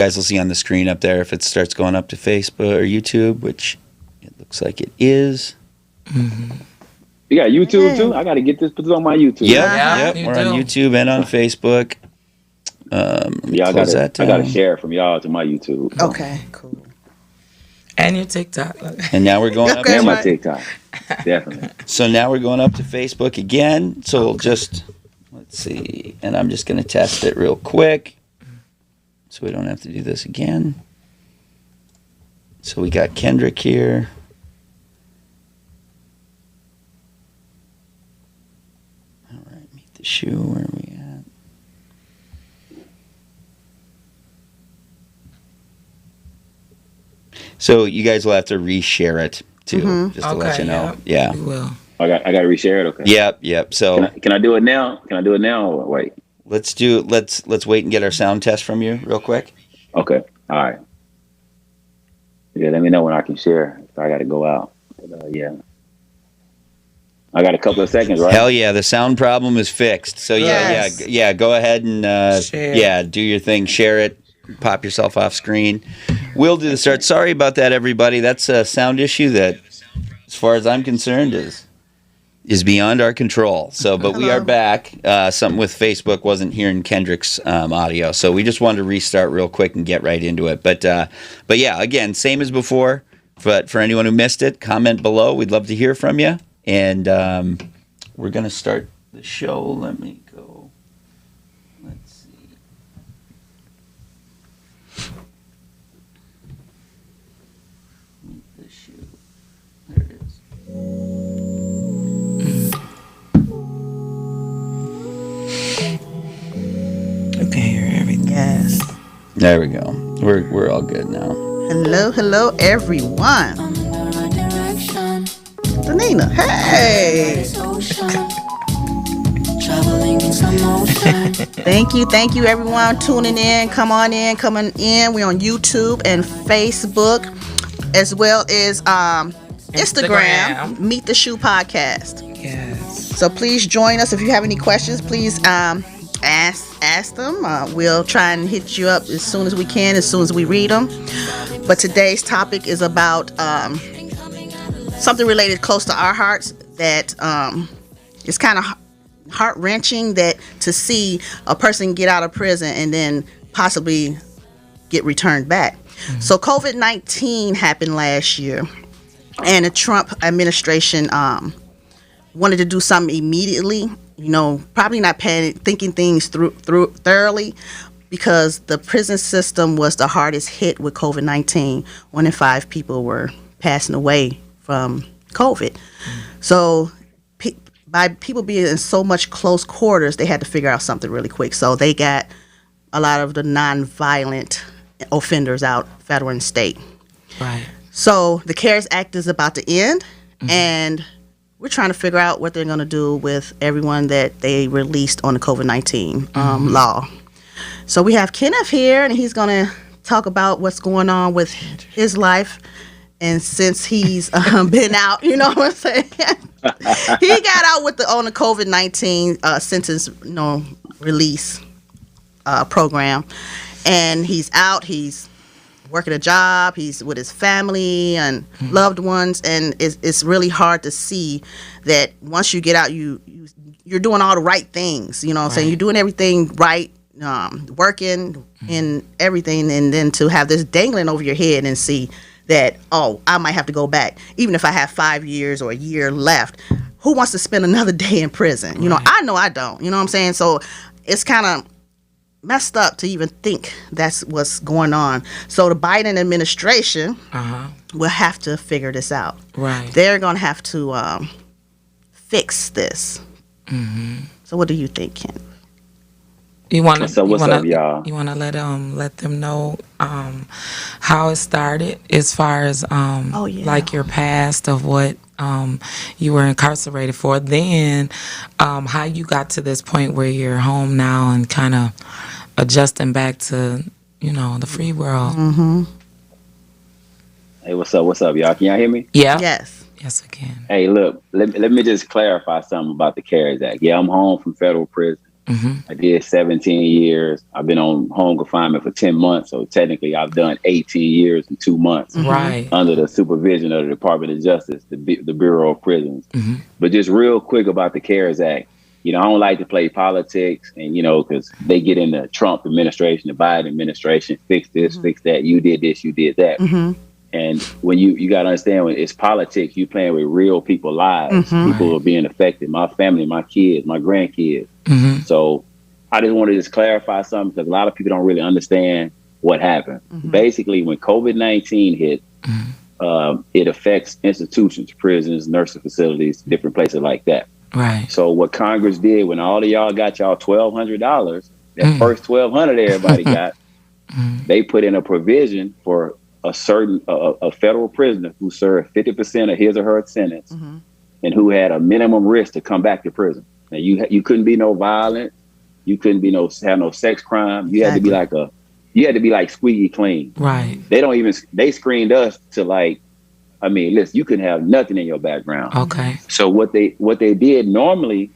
guys will see on the screen up there if it starts going up to Facebook or YouTube, which it looks like it is. Mm-hmm. You got YouTube too? I got to get this put on my YouTube. Yep. We're on YouTube and on Facebook. I got to share it from y'all to my YouTube. Okay, cool. And your TikTok. And now we're going up and my TikTok. Definitely. So now we're going up to Facebook again. So we'll just, let's see. And I'm just going to test it real quick, so we don't have to do this again. So we got Kendrick here. All right, Meet the SHU. Where are we at? So you guys will have to reshare it too, just to let you know. Yeah. We will. I got to reshare it. Okay. Yep. So can I do it now? Or wait? Let's wait and get our sound test from you real quick. Okay. All right. Yeah. Let me know when I can share. If I got to go out. But, yeah. I got a couple of seconds, right? Hell yeah, the sound problem is fixed. So yeah. Go ahead and do your thing. Share it. Pop yourself off screen. We'll do the start. Sorry about that, everybody. That's a sound issue that, as far as I'm concerned, is beyond our control. So, but we are back. Something with Facebook wasn't hearing Kendrick's audio, so we just wanted to restart real quick and get right into it. But yeah, again, same as before. But for anyone who missed it, comment below. We'd love to hear from you. And we're gonna start the show. Let me go. Let's see. Meet the SHU. There it is. Okay, hear everything. Yes. There we go. We're all good now. Hello, everyone. Lena, hey. Thank you, everyone tuning in. Coming in. We're on YouTube and Facebook, as well as Instagram. Meet the SHU podcast. Yes. So please join us. If you have any questions, please ask them. We'll try and hit you up as soon as we can, as soon as we read them. But today's topic is about something related close to our hearts that is kind of heart-wrenching, that to see a person get out of prison and then possibly get returned back. Mm-hmm. So COVID-19 happened last year, and the Trump administration wanted to do something immediately, probably not thinking things through thoroughly, because the prison system was the hardest hit with COVID-19. 1 in 5 people were passing away from COVID. So by people being in so much close quarters, they had to figure out something really quick. So they got a lot of the non-violent offenders out, federal and state. Right. So the CARES Act is about to end, and we're trying to figure out what they're going to do with everyone that they released on the COVID-19 law. So we have Kenneth here, and he's going to talk about what's going on with his life. And since he's been out, you know what I'm saying? He got out on the COVID-19 sentence, release program. And he's out. He's working a job. He's with his family and loved ones. And it's really hard to see that once you get out, you're doing all the right things. You know what I'm saying? You're doing everything right, working and everything. And then to have this dangling over your head and see that, I might have to go back, even if I have 5 years or a year left. Who wants to spend another day in prison? I know I don't. You know what I'm saying? So it's kind of messed up to even think that's what's going on. So the Biden administration will have to figure this out. Right. They're going to have to fix this. Mm-hmm. So what do you think, Ken? What's up, y'all? You want to let them know how it started, as far as like your past of what you were incarcerated for, then how you got to this point where you're home now and kind of adjusting back to the free world. Mm-hmm. Hey, what's up, y'all? Can y'all hear me? Yeah. Yes, I can. Hey, look, let me just clarify something about the CARES Act. Yeah, I'm home from federal prison. I did 17 years. I've been on home confinement for 10 months. So technically I've done 18 years and 2 months under the supervision of the Department of Justice, the Bureau of Prisons. But just real quick about the CARES Act. You know, I don't like to play politics and, you know, because they get in the Trump administration, the Biden administration, fix this, fix that. You did this, you did that. And when you got to understand, when it's politics, you playing with real people's lives. People are being affected. My family, my kids, my grandkids. So I just wanted to just clarify something because a lot of people don't really understand what happened. Basically, when COVID-19 hit, it affects institutions, prisons, nursing facilities, different places like that. Right. So what Congress did when all of y'all got y'all $1,200, that first $1,200 everybody got, they put in a provision for a certain a federal prisoner who served 50% of his or her sentence and who had a minimum risk to come back to prison. Now you couldn't be no violent, you couldn't be have no sex crime. You had to be like squeaky clean. Right. They screened us to like, I mean, listen, you couldn't have nothing in your background. Okay. So what they did normally,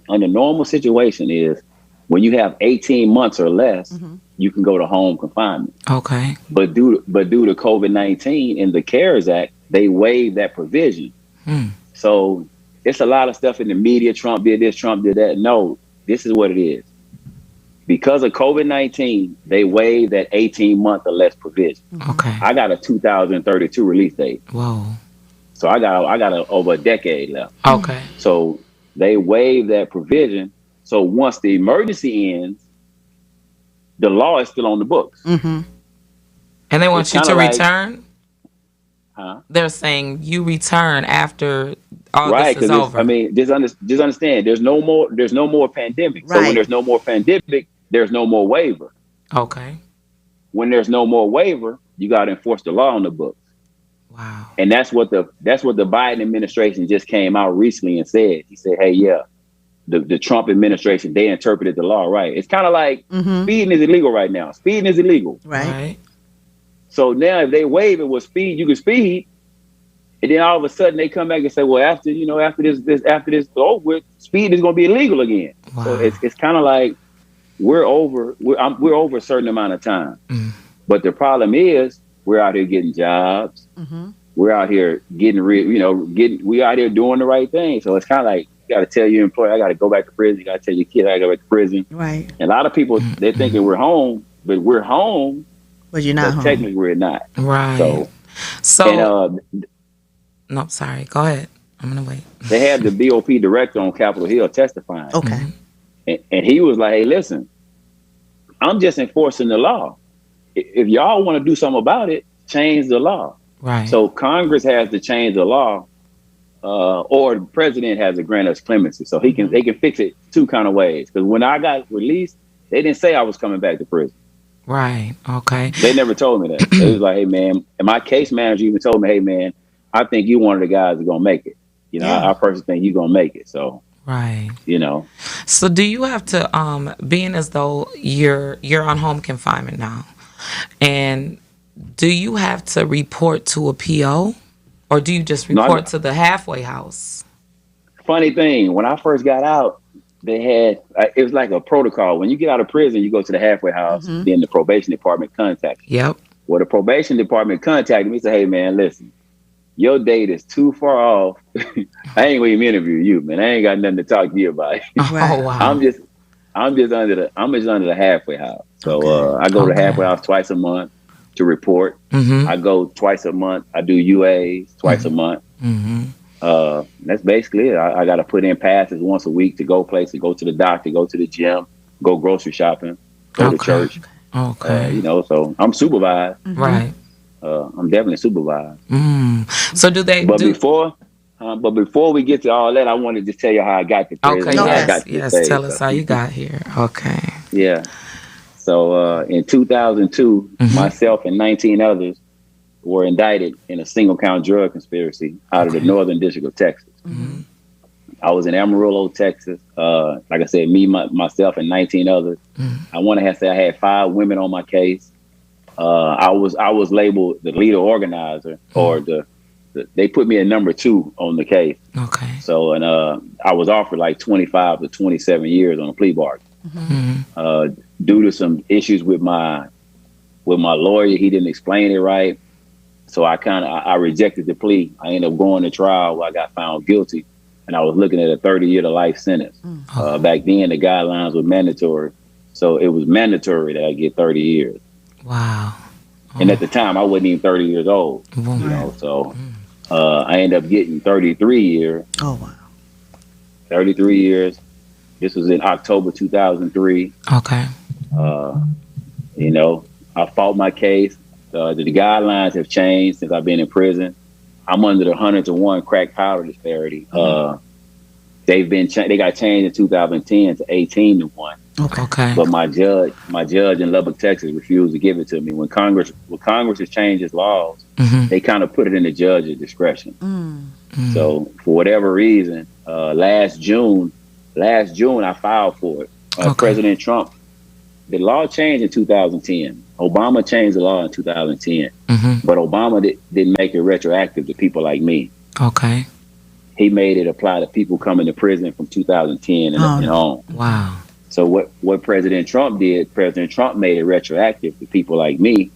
under normal situation is when you have 18 months or less, you can go to home confinement. Okay. But due to COVID-19 in the CARES Act, they waived that provision. So it's a lot of stuff in the media. Trump did this, Trump did that. No, this is what it is. Because of COVID-19, they waived that 18-month or less provision. Okay. I got a 2032 release date. Whoa. So I got over a decade left. Okay. So they waived that provision. So once the emergency ends, the law is still on the books. And they want you to return? Huh? They're saying you return after all right, this is over. I mean, just understand, there's no more pandemic. So when there's no more pandemic, there's no more waiver. Okay. When there's no more waiver, you got to enforce the law on the books. Wow. And that's what the Biden administration just came out recently and said. He said, hey, yeah, the Trump administration, they interpreted the law right. It's kind of like speeding is illegal right now. Speeding is illegal. Right. So now if they waive it with speed, you can speed. And then all of a sudden they come back and say, well, after this over with, speed is going to be illegal again. Wow. So it's kind of like we're over a certain amount of time. But the problem is we're out here getting jobs. We're out here we out here doing the right thing. So it's kind of like, you got to tell your employer, I got to go back to prison. You got to tell your kid, I got to go back to prison. Right. And a lot of people, they're thinking we're home, but we're home. But you're not home. Technically, we're not. Right. So no, sorry. Go ahead. I'm going to wait. They had the BOP director on Capitol Hill testifying. Okay. And he was like, hey, listen, I'm just enforcing the law. If y'all want to do something about it, change the law. Right. So Congress has to change the law, or the president has to grant us clemency. So they can fix it two kind of ways. Because when I got released, they didn't say I was coming back to prison. Right. Okay. They never told me that. It was like, hey, man, and my case manager even told me, hey, man, I think you one of the guys that's going to make it. You know, I personally think you're going to make it. So, right. You know. So do you have to, being as though you're on home confinement now, and do you have to report to a PO, or do you just report to the halfway house? Funny thing, when I first got out, they had, it was like a protocol. When you get out of prison, you go to the halfway house, then the probation department contacts you. Yep. Well, the probation department contacted me and said, hey, man, listen, your date is too far off. I ain't going to interview you, man. I ain't got nothing to talk to you about. Oh, wow. I'm just under the halfway house. So I go to the halfway house twice a month to report. I go twice a month. I do UAs twice a month. That's basically it. I got to put in passes once a week to go places, go to the doctor, go to the gym, go grocery shopping, go to church. Okay. You know, so I'm supervised. Right. I'm definitely supervised. So do they? But before we get to all that, I want to just tell you how I got to prison. Okay. Yes. Tell us how you got here. Okay. Yeah. So in 2002, myself and 19 others were indicted in a single count drug conspiracy out of the Northern District of Texas. I was in Amarillo, Texas. Like I said, myself, and 19 others. I want to say I had 5 women on my case. I was labeled the leader organizer or the they put me at number 2 on the case. Okay. So, and I was offered like 25 to 27 years on a plea bargain. Due to some issues with my lawyer, he didn't explain it right. So I rejected the plea. I ended up going to trial where I got found guilty, and I was looking at a 30-year to life sentence. Back then, the guidelines were mandatory, so it was mandatory that I get 30 years. Wow. And at the time, I wasn't even 30 years old. You know, so I ended up getting 33 years. Oh wow. 33 years. This was in October 2003. Okay. You know, I fought my case. The guidelines have changed since I've been in prison. I'm under the 100-to-1 crack powder disparity. They got changed in 2010 to 18-to-1. Okay. But my judge in Lubbock, Texas, refused to give it to me. When Congress has changed its laws, they kind of put it in the judge's discretion. So for whatever reason, last June I filed for it. President Trump, the law changed in 2010. Obama changed the law in 2010, but Obama didn't make it retroactive to people like me. Okay. He made it apply to people coming to prison from 2010 and on. Wow. So what President Trump did, President Trump made it retroactive to people like me,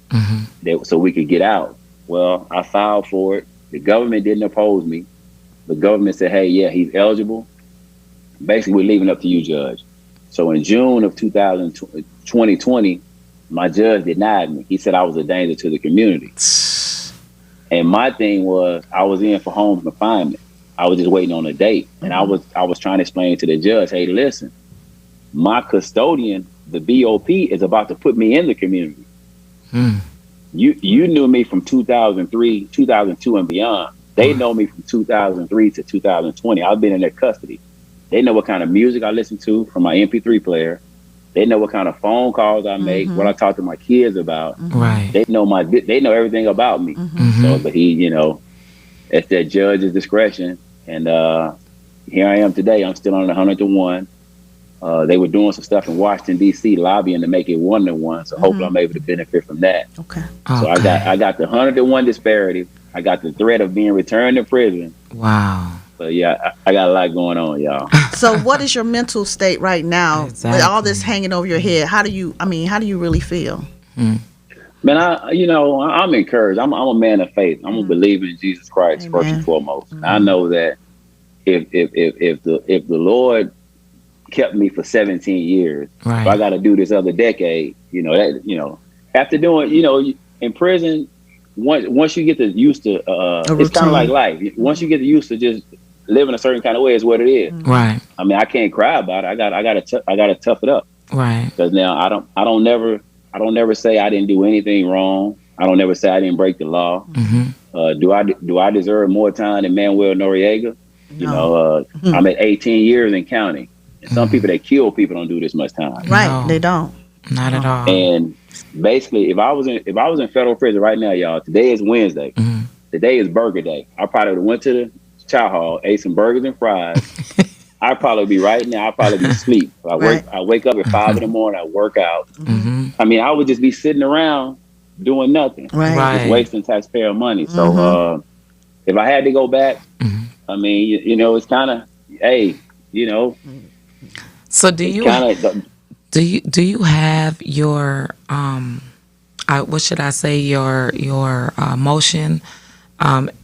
so we could get out. Well, I filed for it. The government didn't oppose me. The government said, hey, yeah, he's eligible. Basically, we're leaving it up to you, Judge. So in June of 2020, my judge denied me. He said I was a danger to the community. And my thing was, I was in for home confinement. I was just waiting on a date. And I was trying to explain to the judge, hey, listen, my custodian, the BOP, is about to put me in the community. You knew me from 2003, 2002 and beyond. They know me from 2003 to 2020. I've been in their custody. They know what kind of music I listen to from my MP3 player. They know what kind of phone calls I make, what I talk to my kids about. Right. They know everything about me. So, but he, you know, it's that judge's discretion. And here I am today. I'm still on the 100-to-1. They were doing some stuff in Washington D.C. lobbying to make it 1-to-1. So hopefully I'm able to benefit from that. Okay. So I got the 100-to-1 disparity. I got the threat of being returned to prison. Wow. So yeah, I got a lot going on, y'all. So what is your mental state right now with all this hanging over your head? How do you really feel? Man, I'm encouraged. I'm a man of faith. I'm a believer in Jesus Christ first and foremost. And I know that if the Lord kept me for 17 years, if I got to do this other decade, after doing, in prison, once you get used to, it's kind of like life. Once you get used to just living a certain kind of way, is what it is. Right. I mean, I can't cry about it. I gotta tough it up. Right. Because now I don't never say I didn't do anything wrong. I don't never say I didn't break the law. Do I deserve more time than Manuel Noriega? No. I'm at 18 years and counting. And some people that kill people don't do this much time. Right. No. They don't. Not at all. And basically, if I was in federal prison right now, y'all, today is Wednesday. Today is burger day. I probably would have went to the chow hall, ate some burgers and fries. I'd probably be right now. I'd probably be asleep. I wake up at 5 in the morning. I work out. I mean, I would just be sitting around doing nothing, just wasting taxpayer money. So if I had to go back, I mean, it's kind of, So do you have your what should I say, your motion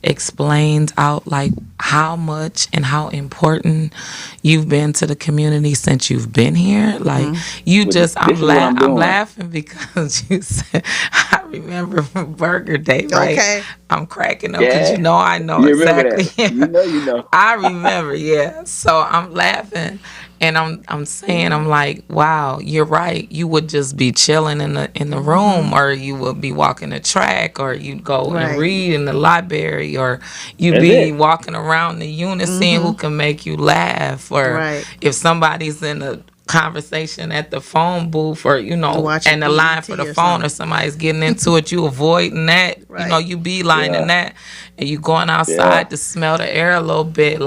explained out, like how much and how important you've been to the community since you've been here? Like I'm laughing because you said, I remember from Burger Day, right? Okay. I'm cracking up because I know you exactly. You know. I remember, yeah. So I'm laughing. And I'm saying, I'm like, wow, you're right. You would just be chilling in the room, or you would be walking the track, or you'd go and read in the library, or you'd be walking around the unit seeing who can make you laugh, or if somebody's in a conversation at the phone booth, or and the line for the phone, or somebody's getting into it, you avoiding that. You be lining that, and you going outside to smell the air a little bit.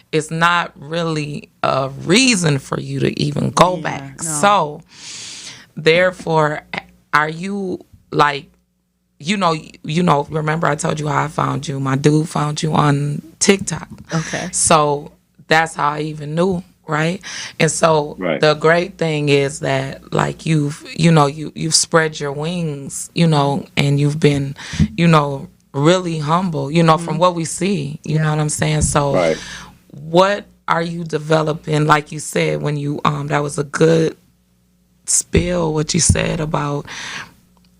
It's not really a reason for you to even go back. No. So, therefore, are you remember I told you how I found you. My dude found you on TikTok. Okay. So that's how I even knew, right? And so the great thing is that like you've spread your wings, and you've been, really humble, from what we see, you know what I'm saying? So what are you developing? Like you said, when you that was a good spill what you said about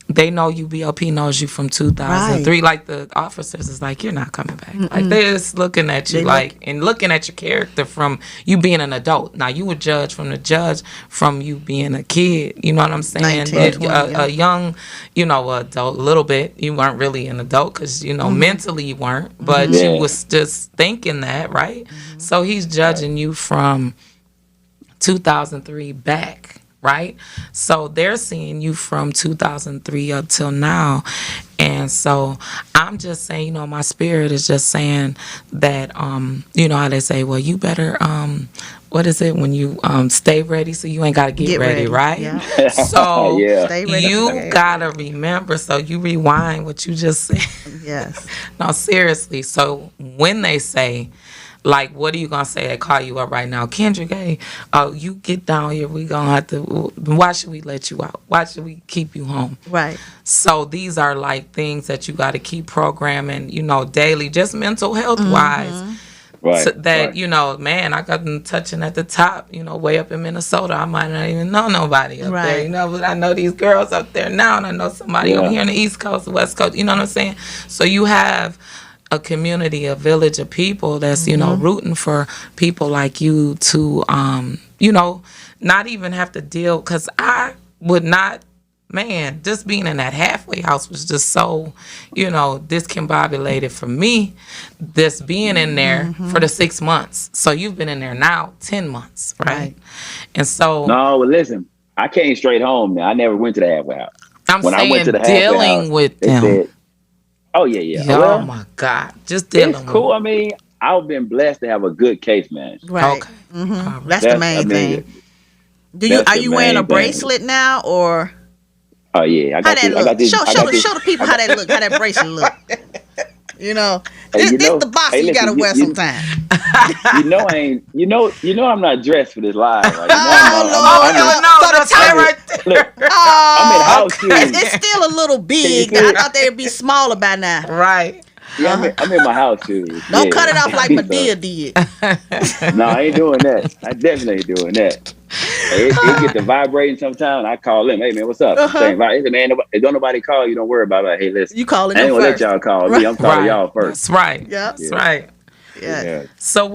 they know you, BLP knows you from 2003. Like the officers is like, you're not coming back. Like they're just looking at you and looking at your character from you being an adult. Now you would judge from you being a kid. You know what I'm saying? 19, 20, a young, adult, a little bit. You weren't really an adult because, mentally you weren't. But you was just thinking that, right? So he's judging you from 2003 back. Right? So they're seeing you from 2003 up till now. And so I'm just saying, my spirit is just saying that, how they say, well, you better, what is it when you stay ready so you ain't got to get ready, right? Yeah. So you got to remember, so you rewind what you just said. Yes. No, seriously. So when they say, like, what are you going to say? They call you up right now. Kendrick, hey, you get down here. We going to have to, why should we let you out? Why should we keep you home? Right. So these are like things that you got to keep programming, daily, just mental health wise. Right. So that, man, I got them touching at the top, way up in Minnesota. I might not even know nobody up there, but I know these girls up there now, and I know somebody over here on the East Coast, the West Coast, you know what I'm saying? So you have a community, a village of people that's, rooting for people like you to, not even have to deal, because I would not, man, just being in that halfway house was just so, discombobulated for me, this being in there for the 6 months. So you've been in there now 10 months, right? And so. No, but listen, I came straight home, man. I never went to the halfway house. When I went to the dealing house, with them. Said, oh, yeah. Oh, my God. Just dealing with it's cool. I mean, I've been blessed to have a good case manager. Right. Okay. That's the main thing. Are you wearing a bracelet now, or? Oh, yeah. I got show the people how that look, how that bracelet look. This the box you got to wear sometime. I'm not dressed for this live. Right? So the tie right there. Look, I'm in house shoes. It's still a little big. I thought they'd be smaller by now. Right. Yeah, I'm in my house shoes. Don't cut it off like Madea did. No, I ain't doing that. I definitely ain't doing that. It get to vibrating sometimes. I call them, hey man, what's up? Saying, man, if don't nobody call you, don't worry about it. Hey, listen, you calling I ain't them gonna first. let y'all call me. I'm calling y'all first. That's right. That's right. Yeah. So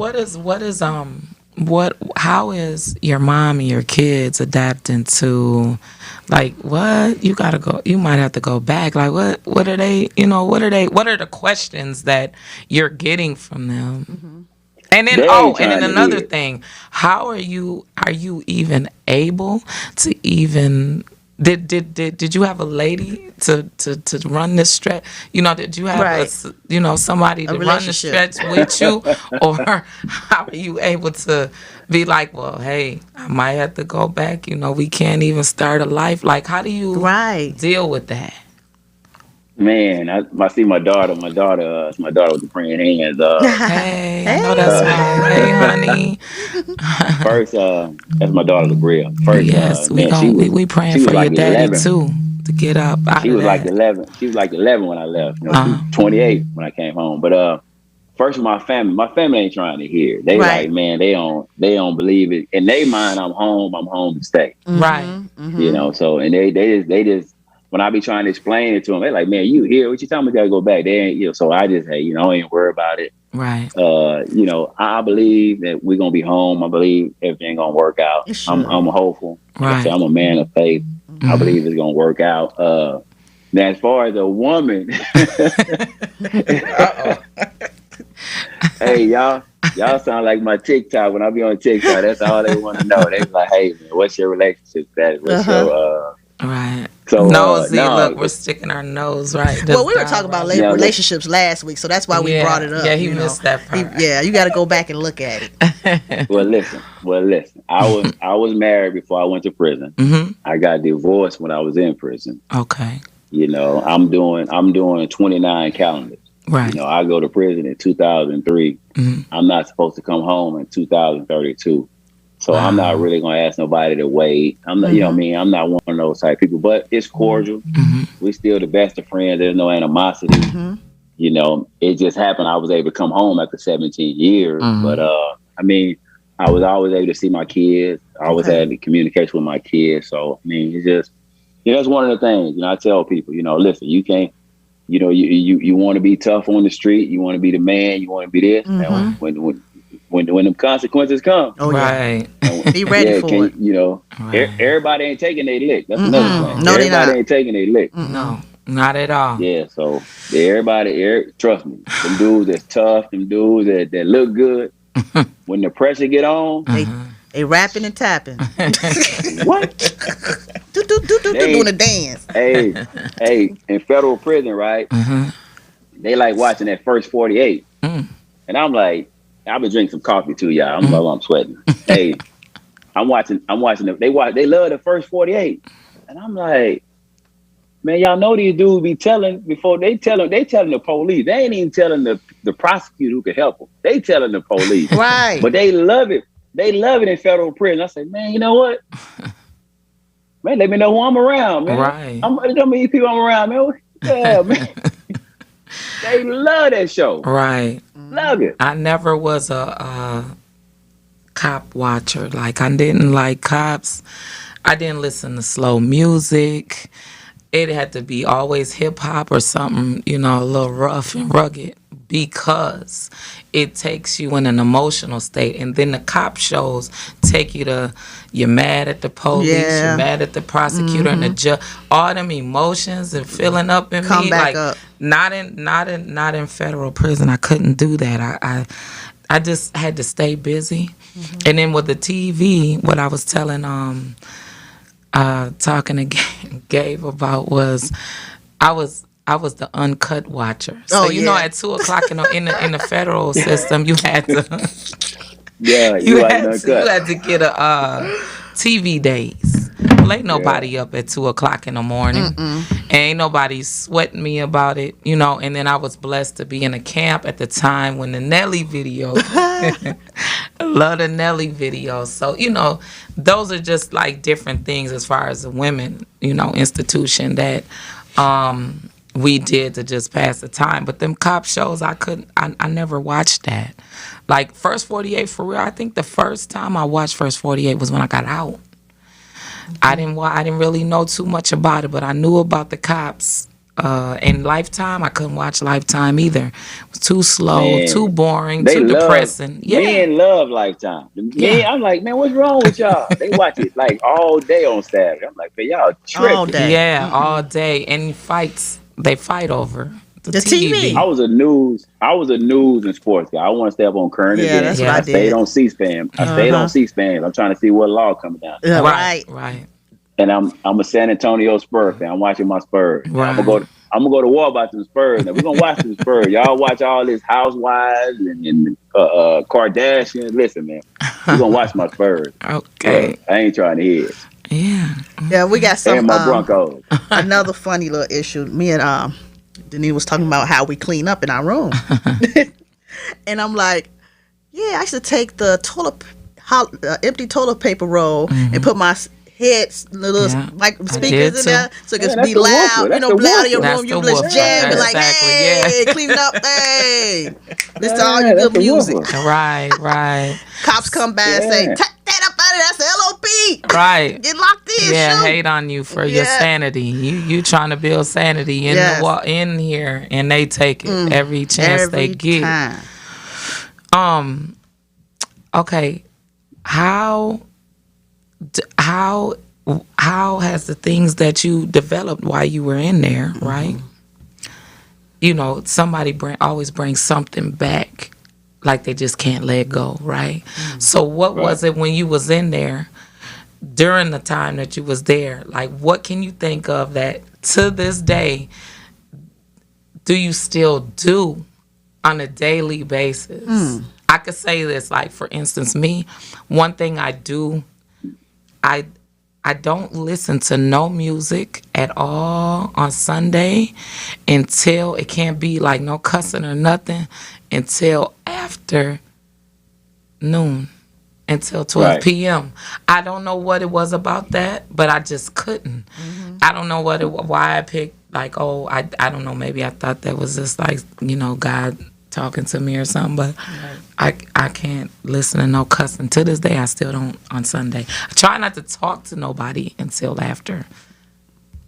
how is your mom and your kids adapting to, like, what you gotta go, you might have to go back, like what are they, what are the questions that you're getting from them? And then another thing, how are you even able to even did you have a lady to run this stretch? Did you have somebody to run the stretch with you, or how are you able to be like, well, hey, I might have to go back. We can't even start a life. Like, how do you deal with that? Man, I see my daughter. It's my daughter with the praying hands. Hey, I know that's right. Hey, honey. First, that's my daughter, Labria. First, yes, we praying for your daddy 11. Too to get up. She was like 11. She was like 11 when I left. She was 28 when I came home. But first, my family ain't trying to hear. They like, man, they don't believe it. In their mind, I'm home to stay. Right. So and they just. When I be trying to explain it to them, they like, man, you here? What you telling me? Gotta go back. They ain't, so I just, hey, I ain't worry about it. Right. I believe that we're gonna be home. I believe everything gonna work out. Sure. I'm hopeful. Right. I'm a man of faith. I believe it's gonna work out. Now, as far as a woman, hey, y'all sound like my TikTok. When I be on TikTok, that's all they want to know. They be like, hey, man, what's your relationship status? What's your right. So nosy, look, we're sticking our nose right. Well, we were talking about relationships last week, so that's why we brought it up. Yeah, he missed that part. You got to go back and look at it. Well, listen. I was married before I went to prison. I got divorced when I was in prison. Okay. You know, I'm doing 29 calendars. Right. You know, I go to prison in 2003. I'm not supposed to come home in 2032. So I'm not really going to ask nobody to wait. I'm not, you know what I mean? I'm not one of those type of people, but it's cordial. We're still the best of friends. There's no animosity. You know, it just happened. I was able to come home after 17 years. But, I mean, I was always able to see my kids. I always had the communication with my kids. So, I mean, it's just, you know, that's one of the things, you know, I tell people, you know, listen, you can't, you know, you want to be tough on the street. You want to be the man. You want to be this. And when them consequences come, right, be ready for it. You know, everybody ain't taking their lick. That's another thing. No, everybody ain't taking their lick. No, not at all. Yeah, so trust me, them dudes that's tough, them dudes that look good. When the pressure get on, they rapping and tapping. What? Doing a dance. Hey, in federal prison, right? They like watching that first 48, and I'm like, I've been drinking some coffee too, y'all. I'm sweating. Hey, I'm watching them. They love the first 48, and I'm like, man, y'all know these dudes be telling before they telling the police. They ain't even telling the prosecutor who could help them. They telling the police, right? But they love it. They love it in federal prison. I say, man, you know what? Man, let me know who I'm around, man. Right. How many people I'm around, man? Yeah, man. They love that show. Right. Love it. I never was a cop watcher. Like, I didn't like cops. I didn't listen to slow music. It had to be always hip hop or something, you know, a little rough and rugged, because it takes you in an emotional state. And then the cop shows take you to, you're mad at the police, you're mad at the prosecutor and the judge. All them emotions and filling up in Come me. back like up. not in federal prison. I couldn't do that. I just had to stay busy. And then with the TV, what I was telling talking to Gabe about was I was the uncut watcher. So you know, at 2:00 in the federal system, you had to you had to get a TV days. Well, ain't nobody up at 2:00 in the morning. Ain't nobody sweating me about it, you know. And then I was blessed to be in a camp at the time when the Nelly video. I love the Nelly videos. So, you know, those are just like different things as far as the women, you know, institution that we did to just pass the time. But them cop shows, I never watched that. Like First 48 for real, I think the first time I watched First 48 was when I got out. I didn't really know too much about it, but I knew about the cops. And Lifetime, I couldn't watch Lifetime either. It was too slow, too boring, too depressing. Men love Lifetime. I'm like, man, what's wrong with y'all? They watch it like all day on Saturday. I'm like, man, y'all tripping. All day. Yeah, all day. And they fight over the TV. I was a news and sports guy. I want to stay up on current events. That's what I did. Stayed on C-SPAN. I stayed on C-SPAN. I'm trying to see what law coming down. Right. And I'm a San Antonio Spurs fan. I'm watching my Spurs. Right. I'm gonna go to war about some Spurs. Now we're gonna watch some Spurs. Y'all watch all this Housewives and Kardashians. Listen, man, we're gonna watch my Spurs. Okay. I ain't trying to hear it. Yeah, we got some. And my Broncos. Another funny little issue. Me and Denise was talking about how we clean up in our room, and I'm like, yeah, I should take the empty toilet paper roll and put my little speakers in there so it can be loud. You know, loud in your room. You just jam and like, hey, clean up, hey. Listen to all your good music. Right. Cops come by and say, take that up out of there. That's the LOP. Right. Get locked in. Yeah, hate on you for your sanity. You trying to build sanity in here, and they take it every chance they get. Time. Okay. How has the things that you developed while you were in there, right? You know, somebody always brings something back, like they just can't let go, right? So what was it when you was in there, during the time that you was there? Like, what can you think of that to this day do you still do on a daily basis? I could say this, like, for instance, me, one thing I do, I don't listen to no music at all on Sunday until it can't be like no cussing or nothing until after noon, until 12 p.m. I don't know what it was about that, but I just couldn't. I don't know why I picked like, I don't know, maybe I thought that was just like, God talking to me or something, but I can't listen to no cussing. To this day, I still don't on Sunday. I try not to talk to nobody until after,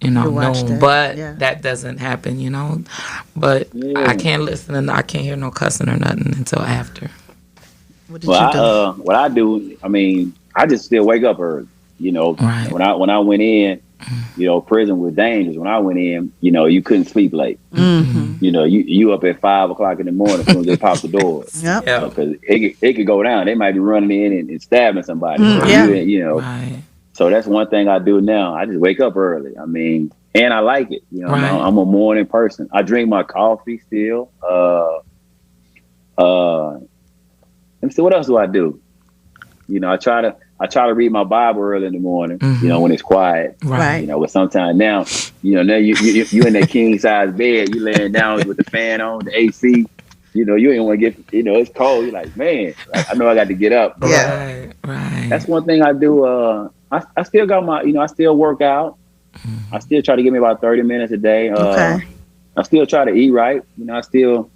noon, but that doesn't happen, But I can't listen and I can't hear no cussing or nothing until after. What I do, I mean, I just still wake up early, Right. When I went in, prison was dangerous. When I went in, you couldn't sleep late. You up at 5 o'clock in the morning as soon as they pop the doors. Because it could go down. They might be running in and stabbing somebody. Right. So that's one thing I do now. I just wake up early. I mean, and I like it. I'm a morning person. I drink my coffee still. Let me see, what else do I do? I try to read my Bible early in the morning, when it's quiet. Right. But sometimes now, now you in that king size bed, you laying down with the fan on, the AC. You ain't want to get, it's cold. You're like, man, I know I got to get up. Right. That's one thing I do. I still got I still work out. I still try to give me about 30 minutes a day. I still try to eat right. I still,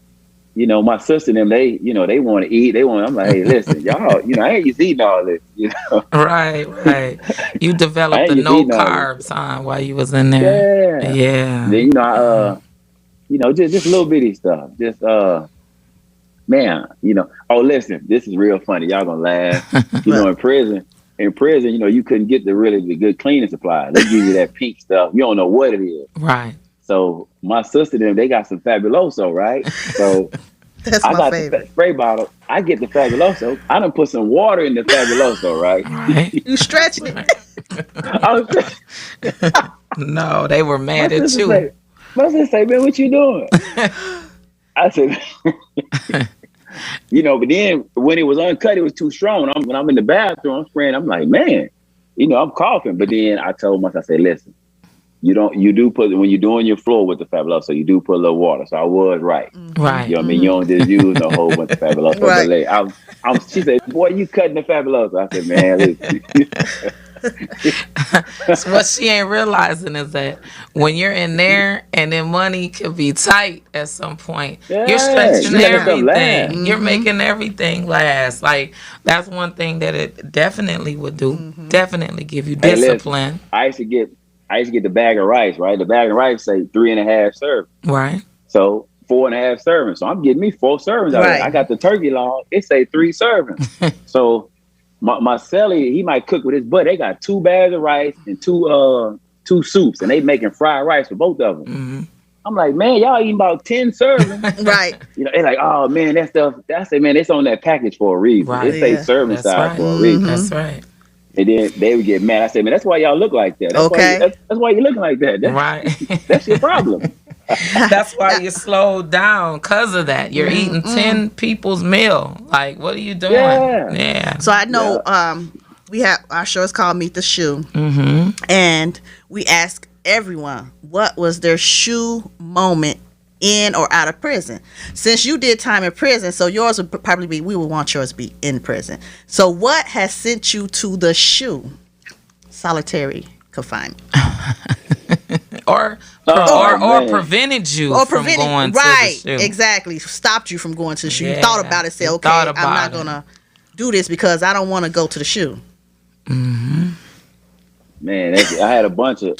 my sister and them, they want to eat. I'm like, hey, listen, y'all, I ain't just eating all this, Right. You developed the no carbs, while you was in there. Yeah. Then, just little bitty stuff. Just, man, oh, listen, this is real funny. Y'all gonna laugh. In prison, you couldn't get the good cleaning supplies. They give you that pink stuff. You don't know what it is. Right. So my sister and them, they got some Fabuloso, right? So that's I got favorite. the spray bottle. I get the Fabuloso. I done put some water in the Fabuloso, right? You stretching it. No, they were mad at you. My sister say, man, what you doing? I said, but then when it was uncut, it was too strong. When I'm in the bathroom, I'm spraying. I'm like, man, I'm coughing. But then I told myself, I said, listen, you do put, when you're doing your floor with the Fabuloso, you do put a little water. So I was right. Right. You know what I mean? You don't just use a whole bunch of Fabuloso. Right. She said, boy, you cutting the Fabuloso. I said, man, listen. So what she ain't realizing is that when you're in there and then money could be tight at some point, you're stretching everything. You're making everything last. Like, that's one thing that it definitely would do. Definitely give you discipline. Listen, I used to get the bag of rice, right? The bag of rice say 3.5 servings. Right. So 4.5 servings. So I'm getting me 4 servings out of it. I got the turkey log. It say 3 servings. So my celly, he might cook with his buddy. They got 2 bags of rice and two soups, and they making fried rice for both of them. I'm like, man, y'all eating about 10 servings. Right. They're like, oh man, that stuff. That's it, man. It's on that package for a reason. Right. It say serving size for a reason. That's right. And then they would get mad. I said, man, that's why y'all look like that. That's why you're looking like that. That's your problem. That's why you slowed down because of that. You're eating 10 people's meal. Like, what are you doing? Yeah. So I know we have our show is called Meet the SHU. And we ask everyone what was their SHU moment in or out of prison. Since you did time in prison, so yours would probably be, we would want yours to be in prison. So what has sent you to the SHU? Solitary confinement. or prevented you from going to the SHU. Exactly. Stopped you from going to the SHU. You thought about it, say, okay, I'm not going to do this because I don't want to go to the SHU. Man, I had a bunch of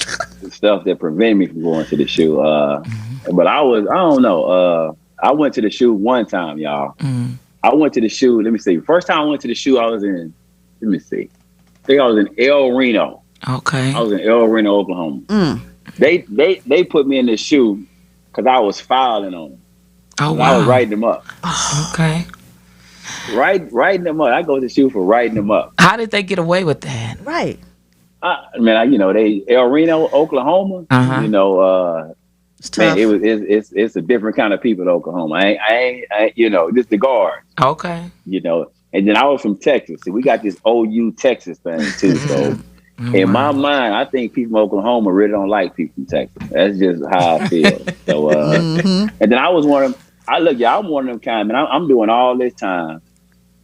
stuff that prevented me from going to the SHU. But I don't know. I went to the SHU one time, y'all. I went to the SHU. Let me see. First time I went to the SHU, I was in, let me see. I think I was in El Reno. Okay. I was in El Reno, Oklahoma. They put me in the SHU because I was filing on them. Oh, wow. I was writing them up. Okay. Writing them up. I go to the SHU for writing them up. How did they get away with that? Right. They El Reno, Oklahoma. It's tough. Man, it's a different kind of people in Oklahoma. I ain't just the guards. Okay. And then I was from Texas. So we got this OU Texas thing too. So, In my mind, I think people from Oklahoma really don't like people from Texas. That's just how I feel. So, and then I was one of them. I'm one of them kind, man. I'm doing all this time,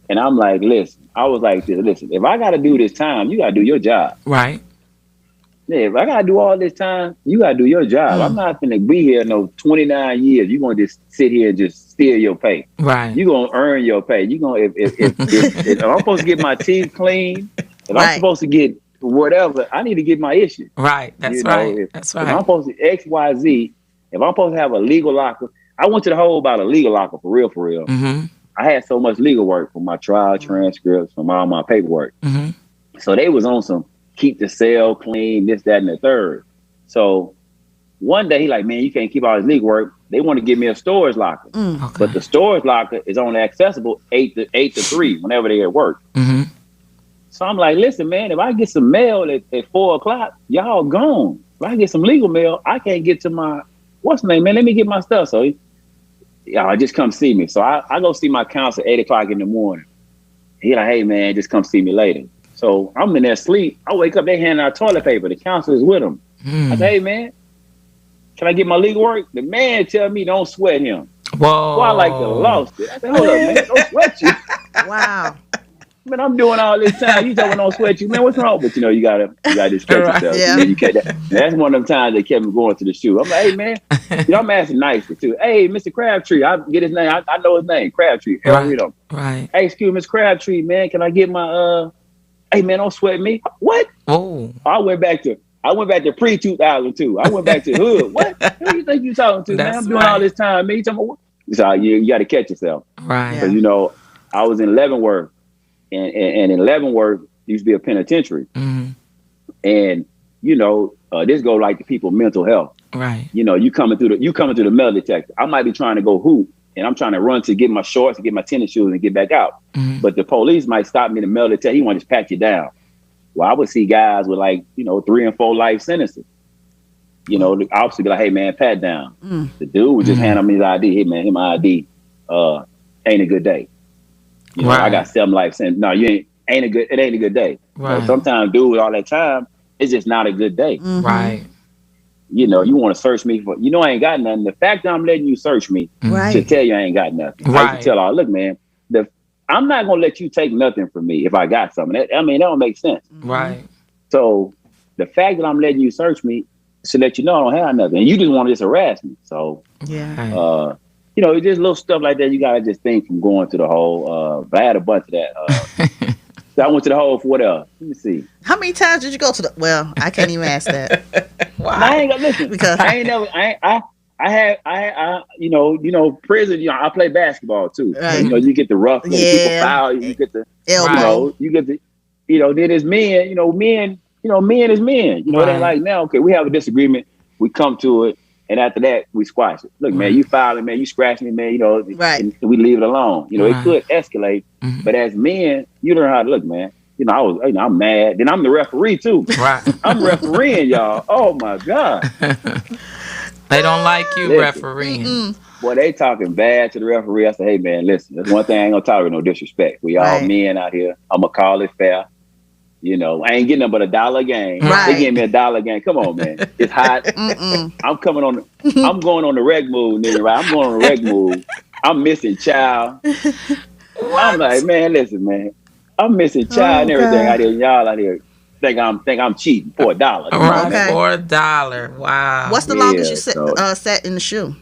and I'm like, listen. I was like, listen. If I got to do this time, you got to do your job. Right. Yeah, if I got to do all this time, you got to do your job. I'm not going to be here no 29 years. You're going to just sit here and just steal your pay. Right. You're going to earn your pay. You're going to, if I'm supposed to get my teeth clean, if I'm supposed to get whatever, I need to get my issue. Right. That's right. That's right. If I'm supposed to X, Y, Z, if I'm supposed to have a legal locker, I went to the whole about a legal locker for real. Mm-hmm. I had so much legal work for my trial transcripts, from all my paperwork. Mm-hmm. So they was on some keep the cell clean, this, that, and the third. So one day he like, man, you can't keep all this legal work. They want to give me a storage locker. Okay. But the storage locker is only accessible 8 to 3 whenever they at work. Mm-hmm. So I'm like, listen, man, if I get some mail at 4 o'clock, y'all gone. If I get some legal mail, I can't get to my, what's the name, man? Let me get my stuff. So y'all just come see me. So I go see my counsel at 8 o'clock in the morning. He like, hey, man, just come see me later. So I'm in there asleep. I wake up, they handing out toilet paper. The counselor is with them. I say, hey, man, can I get my legal work? The man tell me don't sweat him. Whoa. Well, I like to lost it. I said, hold up, man, don't sweat you. Wow. Man, I'm doing all this time. You talking don't sweat you, man. What's wrong? But you gotta just catch yourself. Yeah. You catch that. That's one of them times they kept me going to the SHU. I'm like, hey, man, I'm asking nicely too. Hey, Mr. Crabtree, I get his name. I know his name, Crabtree. Right. Hey, excuse me, Mr. Crabtree, man, can I get my hey, man, don't sweat me. What? Oh. I went back to pre-2002. I went back to hood. What? Who do you think you talking to, man? I'm doing all this time, man. You talking about what? So you got to catch yourself. Right. Because, I was in Leavenworth, and in Leavenworth used to be a penitentiary. Mm-hmm. And, this go like the people mental health. Right. You coming through the metal detector. I might be trying to go hoop, and I'm trying to run to get my shorts and get my tennis shoes and get back out. Mm-hmm. But the police might stop me in the metal detector. He want to just pat you down. Well, I would see guys with 3 and 4 life sentences. The officer be like, hey, man, pat down. The dude would just hand him his ID. Hey, man, my ID. Ain't a good day. Right. I got 7 life sentences. No, it ain't a good day. Right. Sometimes dude all that time, it's just not a good day. Mm-hmm. Right. You want to search me for, I ain't got nothing. The fact that I'm letting you search me should tell you I ain't got nothing. Right. I should tell look, man, I'm not going to let you take nothing from me if I got something. That don't make sense. Right. So the fact that I'm letting you search me should let you know I don't have nothing. And you just want to just harass me. So, yeah. it's just little stuff like that. You got to just think from going to the hole. But I had a bunch of that. So I went to the hole for what else? Let me see. How many times did you go to the? Well, I can't even ask that. Why? I ain't gonna listen because I ain't never. Prison. I play basketball too. Right. So, you get the rough. People foul. You get the elbow. You get the. Then it's men. Men is men. It ain't like now. Okay, we have a disagreement. We come to it, and after that, we squash it. Look, man, you fouling, man. You scratch me, man. And we leave it alone. It could escalate, but as men, you learn how to look, man. I'm mad. Then I'm the referee too. Right. I'm refereeing y'all. Oh my God. They don't like you refereeing. Mm-mm. Boy, they talking bad to the referee. I say, hey man, listen, that's one thing I ain't gonna tolerate no disrespect. We all men out here. I'm gonna call it fair. I ain't getting nothing but $1 a game. Right. They give me $1 a game. Come on, man. It's hot. I'm going on the reg move, nigga, right? I'm going on the reg move. I'm missing child. I'm like, man, listen, man. I'm missing child and everything out here. Y'all out here think I'm cheating for $1. Right, okay. For $1. Wow. What's the longest you sat in the SHU?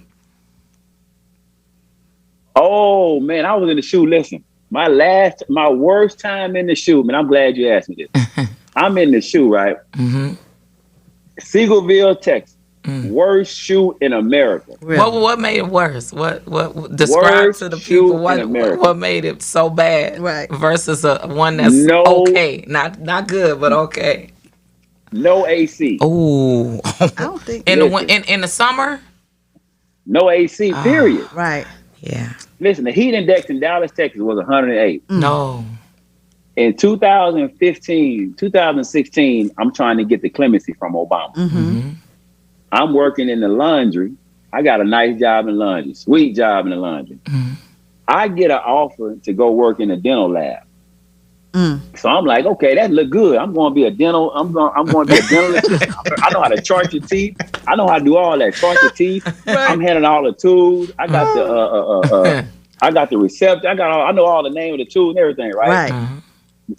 Oh man, I was in the SHU. Listen, my worst time in the SHU, man. I'm glad you asked me this. I'm in the SHU, right? Mm-hmm. Seagoville, Texas. Worst SHU in America. Really? What made it worse? What describe worst to the people what made it so bad versus one that's okay, not good but okay. No AC. Oh, I don't think in the summer. No AC. Period. Right. Yeah. Listen, the heat index in Dallas, Texas was 108. No. In 2015, 2016, I'm trying to get the clemency from Obama. Mm-hmm. I'm working in the laundry. I got a nice job in laundry, sweet job in the laundry. Mm-hmm. I get an offer to go work in a dental lab. So I'm like, okay, that look good. I'm going to be a dental. I'm going to be a dental assistant. I know how to chart your teeth. I know how to do all that. Chart your teeth. Right. I'm handling all the tools. I got I got the receptor. I know all the name of the tools and everything. Right.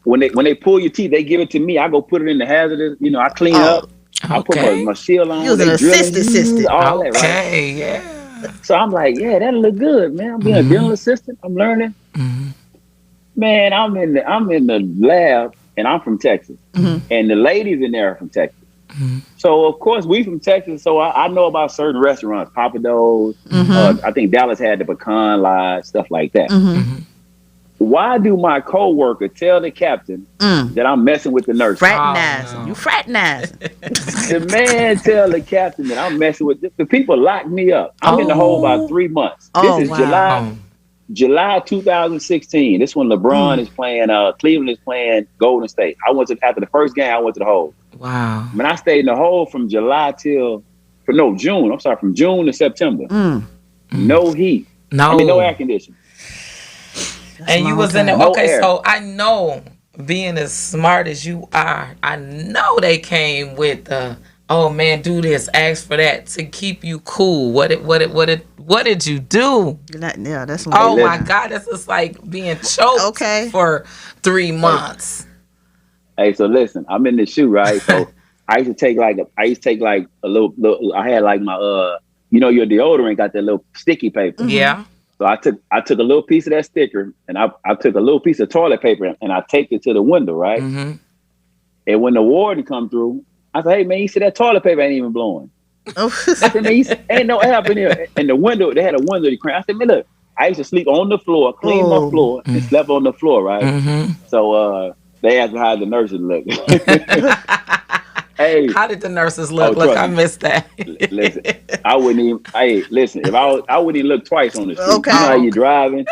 When they pull your teeth, they give it to me. I go put it in the hazardous. I clean up. I put my shield on. You was an assistant. All that, right? Okay, yeah. So I'm like, yeah, that'll look good, man. I'm being a dental assistant. I'm learning. Man, I'm in the lab, and I'm from Texas, and the ladies in there are from Texas. So of course we from Texas, so I know about certain restaurants, Papa Do's. I think Dallas had the pecan lodge, stuff like that. Why do my coworker tell the captain that I'm messing with the nurse? Fraternizing. You fraternizing. The man tell the captain that I'm messing with the people locked me up. I'm in the hole about 3 months. This is July 2016. This when LeBron is playing, Cleveland is playing Golden State. After the first game, I went to the hole. Wow. I mean, I stayed in the hole from June. I'm sorry, from June to September. No heat. No air conditioning. And you was in there. Okay, so I know, being as smart as you are, I know they came with oh man, do this, ask for that to keep you cool. What did you do? That's oh my God, this is like being choked for 3 months. Hey, so listen, I'm in the SHU, right? So I used to take like a little I had like my your deodorant got that little sticky paper. Yeah. So I took a little piece of that sticker, and I took a little piece of toilet paper, and I taped it to the window, right? And when the warden come through, I said, "Hey man, you see that toilet paper ain't even blowing." I said, "Man, ain't no air up in here." And the window, they had a window to crank. I said, "Man, look, I used to sleep on the floor, clean my floor, and slept on the floor, right?" So they asked me how the nurses look. Hey, how did the nurses look? Look, I missed that. Listen, I wouldn't even. Hey, listen, if I wouldn't even look twice on the street. Okay. You know how you driving?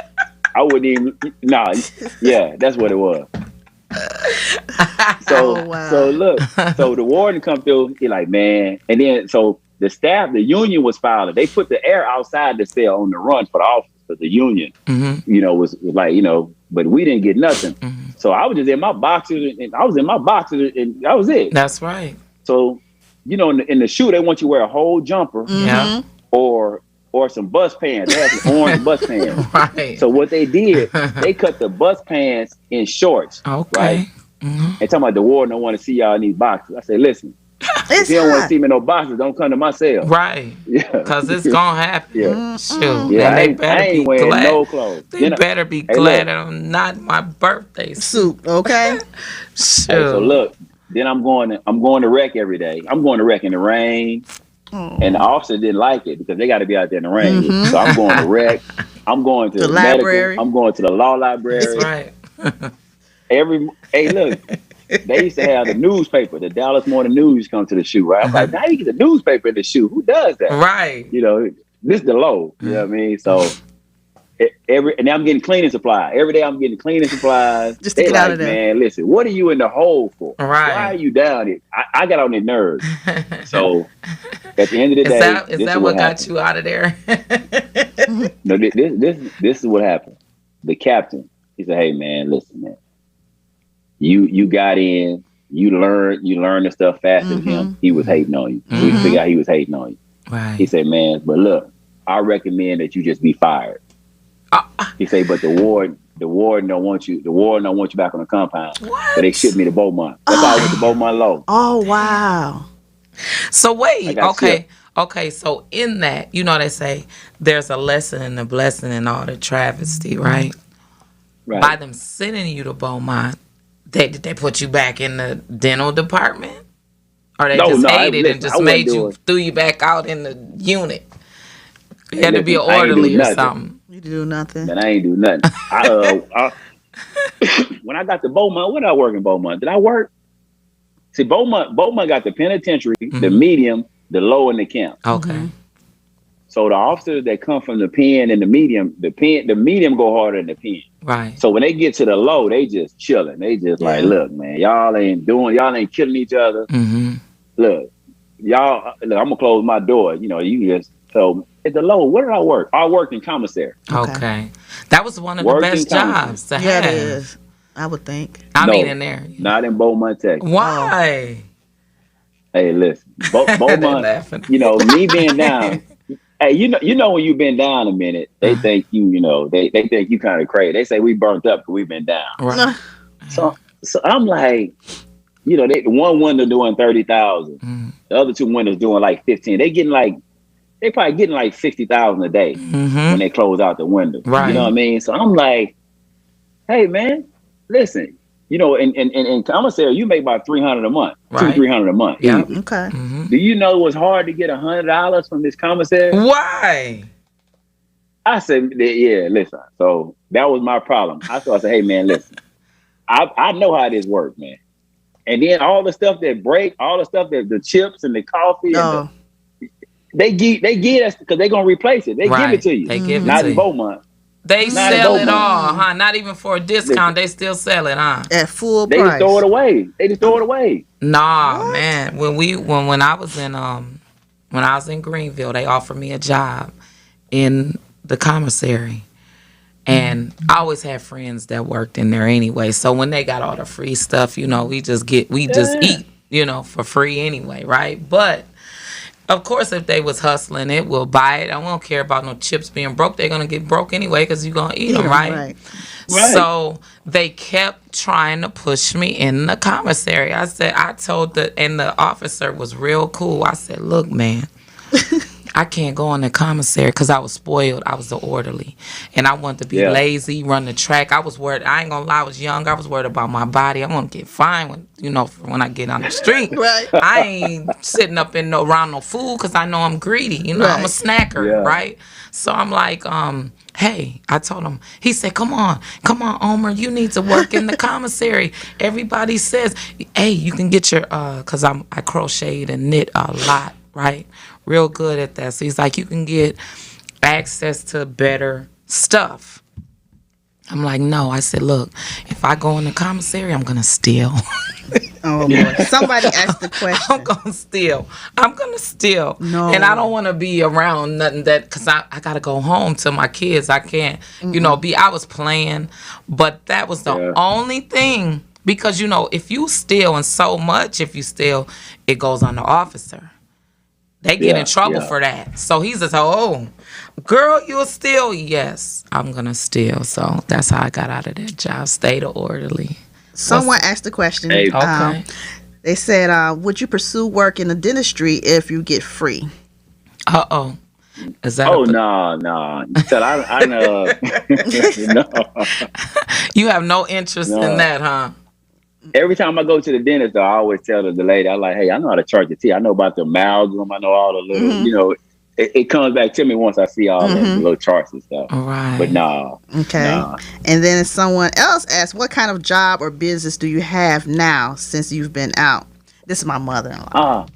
I wouldn't even. Nah, yeah, that's what it was. So look, so the warden come through. He like, man, and then so the staff, the union was filing. They put the air outside the cell on the run for the office. But the union, was like, but we didn't get nothing. So I was just in my boxers, and and that was it. That's right. So, in the SHU, they want you to wear a whole jumper, or some bus pants. They had some orange bus pants. Right. So what they did, they cut the bus pants in shorts. Okay. Right. And talking about the warden don't want to see y'all in these boxes. I say, listen. If you don't want to see me in no boxes, don't come to my cell. Right. Yeah. Because it's going to happen. Yeah. Shoot. Yeah, and they better be wearing glad. No clothes. They better be glad that I'm not my birthday suit. Okay. Shoot. Hey, so look, then I'm going to rec every day. I'm going to rec in the rain. And the officer didn't like it because they got to be out there in the rain. So I'm going to rec. I'm going to the library. I'm going to the law library. That's right. Hey, look. They used to have the newspaper, the Dallas Morning News come to the SHU, right? I'm like, now you get the newspaper in the SHU. Who does that? Right. This is the low. You know what I mean? So and I'm getting cleaning supplies. Every day I'm getting cleaning supplies. Just to get out of there. Man, listen, what are you in the hole for? Right. Why are you down here? I got on their nerves. So at the end of the day, is that what got you out of there? No, this is what happened. The captain, he said, "Hey man, listen, man. You got in, you learned the stuff faster than him. He was hating on you. We figured out he was hating on you." Right. He said, "Man, but look, I recommend that you just be fired." He said, "But the warden don't want you. The warden don't want you back on the compound." What? So they shipped me to Beaumont. That's how I went to Beaumont Law. Oh wow. So wait, okay. So in that, they say there's a lesson and a blessing in all the travesty, right? Right. By them sending you to Beaumont. Did they put you back in the dental department? Or they hated and just threw you back out in the unit? You had to be an orderly or something. You do nothing. Man, I ain't do nothing. When I got to Beaumont, when did I work in Beaumont? Did I work? See, Beaumont got the penitentiary, the medium, the low, and the camp. Okay. So the officers that come from the pen and the medium go harder than the pen. Right. So when they get to the low, they just chilling. They just like, look, man, y'all ain't killing each other. Look, I'm gonna close my door. So at the low, where did I work? I worked in commissary. Okay. That was one of the best jobs to have. It is. I would think. I mean, in there. Not in Beaumont, Texas. Why? Hey, listen, Beaumont. Me being down. Hey, you know when you've been down a minute, they think they think you kind of crazy. They say we burnt up because we've been down. Right. So I'm like, they one window doing 30,000, the other two windows doing like 15. They probably getting like 60,000 a day when they close out the window. Right. You know what I mean? So I'm like, hey man, listen, in commissary you make about $300 a month, right. $200-300 a month. Yeah. Okay. Mm-hmm. Do you know it was hard to get $100 from this commissary? Why? I said, yeah, listen. So that was my problem. I said, hey man, listen, I know how this works, man. And then all the stuff that break, all the stuff that the chips and the coffee, and they get us because they're gonna replace it. They give it to you. They give it not to in you. Beaumont. They sell it all, huh? Not even for a discount. They still sell it, huh? At full price. They just throw it away. Nah, what? Man. When I was in Greenville, they offered me a job in the commissary. And I always had friends that worked in there anyway. So when they got all the free stuff, we just eat, for free anyway, right? But of course, if they was hustling it, we'll buy it. I don't care about no chips being broke. They're gonna get broke anyway because you're gonna eat them, right? So they kept trying to push me in the commissary. And the officer was real cool. I said, look, man, I can't go in the commissary because I was spoiled. I was the orderly. And I wanted to be lazy, run the track. I was worried. I ain't going to lie. I was young. I was worried about my body. I want to get fined when I get on the street. Right. I ain't sitting up around no food because I know I'm greedy. I'm a snacker, right? So I'm like, hey, I told him. He said, come on, Omer. You need to work in the commissary. Everybody says, hey, you can get your, because I crocheted and knit a lot, right? Real good at that. So he's like, you can get access to better stuff. I'm like, no. I said, look, if I go in the commissary, I'm going to steal. Oh, boy. Somebody asked the question. I'm going to steal. No. And I don't want to be around nothing because I got to go home to my kids. I can't, I was playing. But that was the only thing. Because, if you steal and so much, it goes on the officer. They get in trouble for that. So he's just, girl, you'll steal? Yes, I'm going to steal. So that's how I got out of that job. Stay the orderly. Someone asked the question. Hey. Okay. They said, would you pursue work in the dentistry if you get free? Uh-oh. Is that no. So I know. No. You have no interest in that, huh? Every time I go to the dentist, though, I always tell the lady, I'm like, hey, I know how to charge the teeth. I know about the amalgam. I know all the little, it comes back to me once I see all the little charts and stuff. All right. But no. Okay. Nah. And then someone else asked, what kind of job or business do you have now since you've been out? This is my mother-in-law.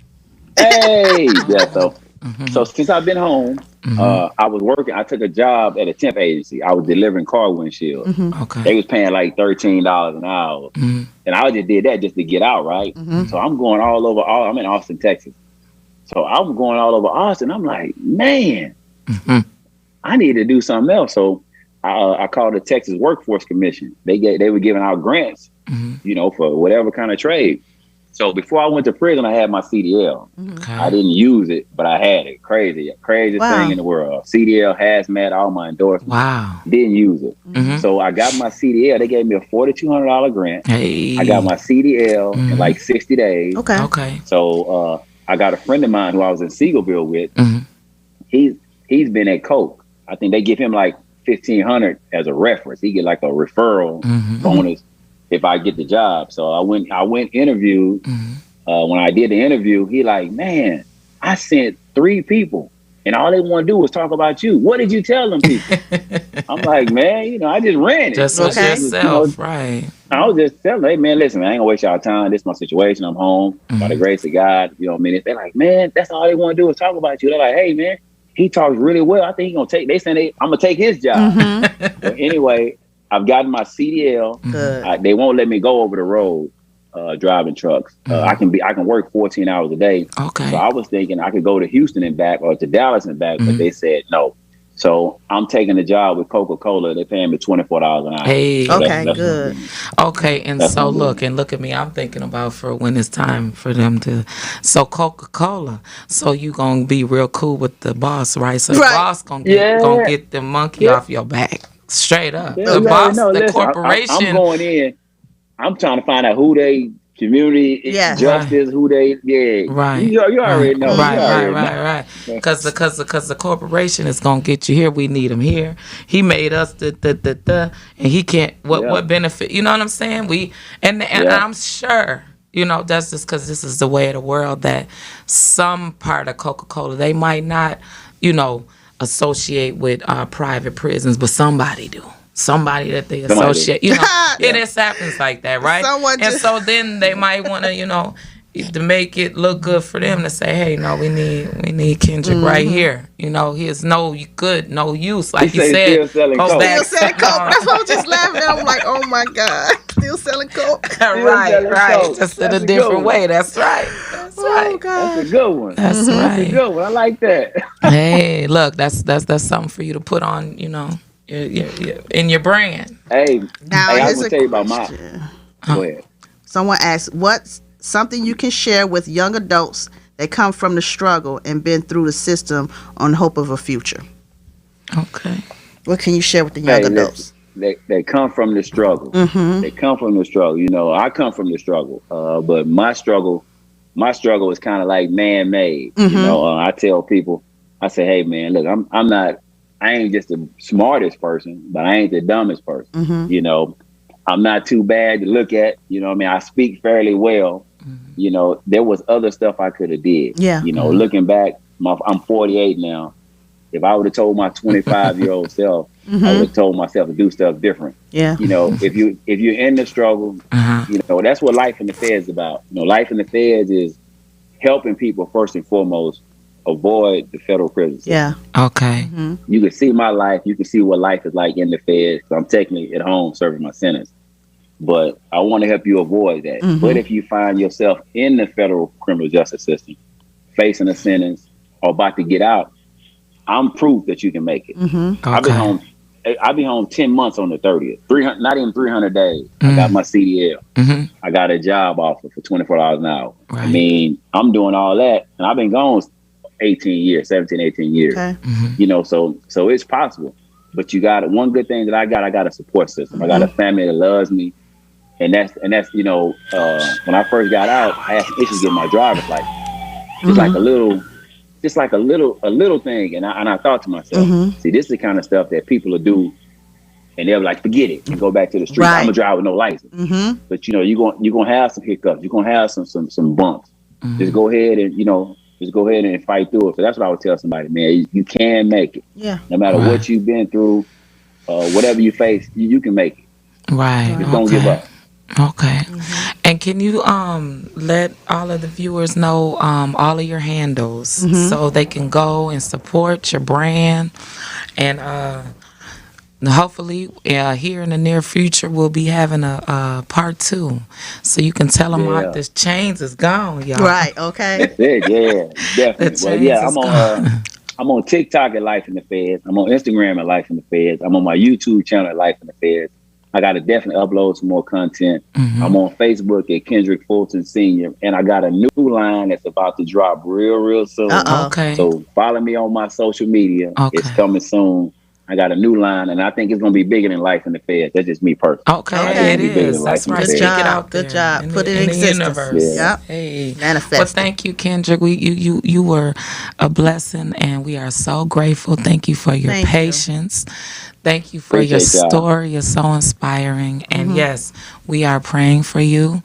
Hey. So since I've been home, I was working. I took a job at a temp agency. I was delivering car windshields. Okay. They was paying like $13 an hour. And I just did that just to get out, right? So I'm going all over. I'm in Austin, Texas. So I'm going all over Austin. I'm like, man, I need to do something else. So I called the Texas Workforce Commission. They were giving out grants, for whatever kind of trade. So before I went to prison, I had my CDL. Okay. I didn't use it, but I had it. Craziest thing in the world. CDL, hazmat, all my endorsements. Wow. Didn't use it. So I got my CDL. They gave me a $4,200 grant. Hey. I got my CDL in like 60 days. Okay. So I got a friend of mine who I was in Seagoville with. He's been at Coke. I think they give him like $1,500 as a reference. He get like a referral bonus if I get the job. So I went interviewed. When I did the interview, he like, man, I sent 3 people and all they want to do was talk about you. What did you tell them people? I'm like, man, I just ran it. Just yourself, right. I was just telling them, hey, man, listen, man, I ain't gonna waste y'all time. This is my situation. I'm home by the grace of God. You know what I mean? They're like, man, that's all they want to do is talk about you. They're like, hey, man, he talks really well. I think he's gonna take. They saying I'm gonna take his job. But anyway, I've gotten my CDL. They won't let me go over the road driving trucks. I can work 14 hours a day. Okay. So I was thinking I could go to Houston and back or to Dallas and back, but they said no. So I'm taking a job with Coca-Cola. They're paying me $24 an hour. Hey, So okay, good. Okay, and so look at me. I'm thinking about for when it's time for them to. So Coca-Cola. So you gonna be real cool with the boss, right? So the boss gonna get the monkey off your back, straight up. Yeah, The boss, the listen, corporation. I'm going in. I'm trying to find out who they community justice, who they right. You already know. Right. Because the corporation is gonna get you here. We need him here. He made us and he can't. What benefit? You know what I'm saying? And I'm sure. That's just because this is the way of the world that some part of Coca-Cola they might not, associate with private prisons, but somebody do. Somebody that they associate, it just happens like that, right? So then they might want to, to make it look good for them to say, hey, no, we need Kendrick right here. He has no use, like you said. Still selling coke. That's why I was just laughing at. I'm like, oh my God, still selling coke. Right. Just in a different way. That's right. Oh, God. That's a good one. That's right. That's a good one. I like that. Hey, look, that's something for you to put on, in your brand. Hey, now I was gonna tell you about my. Go ahead. Someone asked, what's something you can share with young adults that come from the struggle and been through the system on hope of a future? Okay. What can you share with the young adults? They come from the struggle. Mm-hmm. They come from the struggle. I come from the struggle, but my struggle is kind of like man-made. Mm-hmm. I tell people, I say, hey man, look, I ain't just the smartest person, but I ain't the dumbest person. Mm-hmm. I'm not too bad to look at. I speak fairly well. Mm-hmm. There was other stuff I could have did. Yeah. Mm-hmm. Looking back, I'm 48 now. If I would have told my 25-year-old self, mm-hmm. I would have told myself to do stuff different. Yeah. If you're in the struggle, that's what life in the feds is about. Life in the feds is helping people first and foremost avoid the federal prison system. Yeah. Okay. Mm-hmm. You can see my life. You can see what life is like in the feds. I'm technically at home serving my sentence, but I want to help you avoid that. Mm-hmm. But if you find yourself in the federal criminal justice system, facing a sentence or about to get out, I'm proof that you can make it. Mm-hmm. Okay. I'll be home 10 months on the 30th. 300, not even 300 days. Mm-hmm. I got my CDL. Mm-hmm. I got a job offer for $24 an hour. Right. I'm doing all that, and I've been gone 18 years. Okay. Mm-hmm. So it's possible. But you got one good thing that I got a support system. Mm-hmm. I got a family that loves me. And that's when I first got out, I had some issues getting my driver's license. It's mm-hmm. like a little thing. And I thought to myself, mm-hmm. see, this is the kind of stuff that people will do and they'll like, forget it and go back to the street. Right. I'm gonna drive with no license. Mm-hmm. But you're gonna have some hiccups, you're gonna have some bumps. Mm-hmm. Just go ahead and fight through it. So that's what I would tell somebody, man. You can make it. Yeah. No matter what you've been through, whatever you face, you can make it. Right. Just don't give up. Okay. Mm-hmm. And can you let all of the viewers know all of your handles mm-hmm. so they can go and support your brand, and hopefully here in the near future we'll be having a part 2, so you can tell them all this chains is gone, y'all. Right. Okay. That's it. Yeah. Definitely. Well, I'm on TikTok at Life in the Feds. I'm on Instagram at Life in the Feds. I'm on my YouTube channel at Life in the Feds. I got to definitely upload some more content. Mm-hmm. I'm on Facebook at Kendrick Fulton Sr. And I got a new line that's about to drop real soon. Okay. So follow me on my social media. Okay. It's coming soon. I got a new line, and I think it's going to be bigger than Life in the Feds. That's just me personally. Okay, it is. That's right. Speak it out. Good job. Put it in existence. Yeah. Yep. Hey. Manifest. Well, thank you, Kendrick. You were a blessing, and we are so grateful. Thank you for your patience. Thank you for your story. You're so inspiring. And mm-hmm. yes, we are praying for you.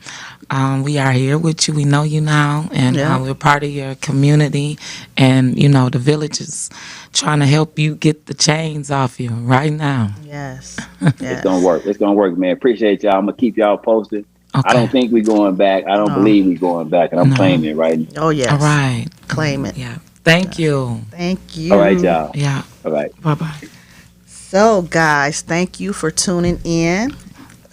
We are here with you. We know you now, and we're part of your community. And, the village is trying to help you get the chains off you right now. Yes. It's going to work. It's going to work, man. Appreciate y'all. I'm going to keep y'all posted. Okay. I don't think we're going back. I don't believe we're going back, and I'm claiming it right now. Oh, yes. All right. Claim it. Yeah. Thank you. Thank you. All right, y'all. Yeah. All right. Bye-bye. So, guys, thank you for tuning in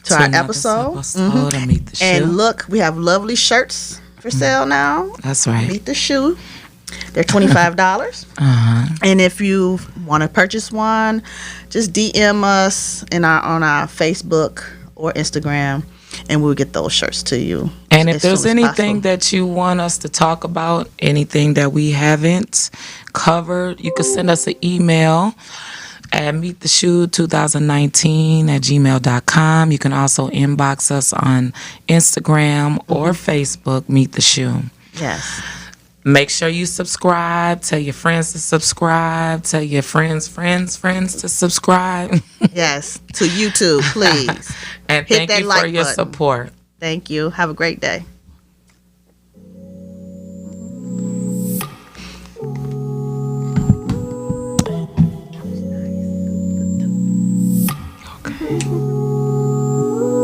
to our episode. Mm-hmm. Meet the SHU. And look, we have lovely shirts for sale now. That's right. Meet the SHU. They're $25. And if you want to purchase one, just DM us on our Facebook or Instagram, and we'll get those shirts to you. And if there's anything that you want us to talk about, anything that we haven't covered, you can send us an email at meettheshu2019@gmail.com. You can also inbox us on Instagram or Facebook, Meet the Shu. Yes. Make sure you subscribe. Tell your friends to subscribe. Tell your friends to subscribe. Yes, to YouTube, please. And thank you for your support. Thank you. Have a great day. Okay.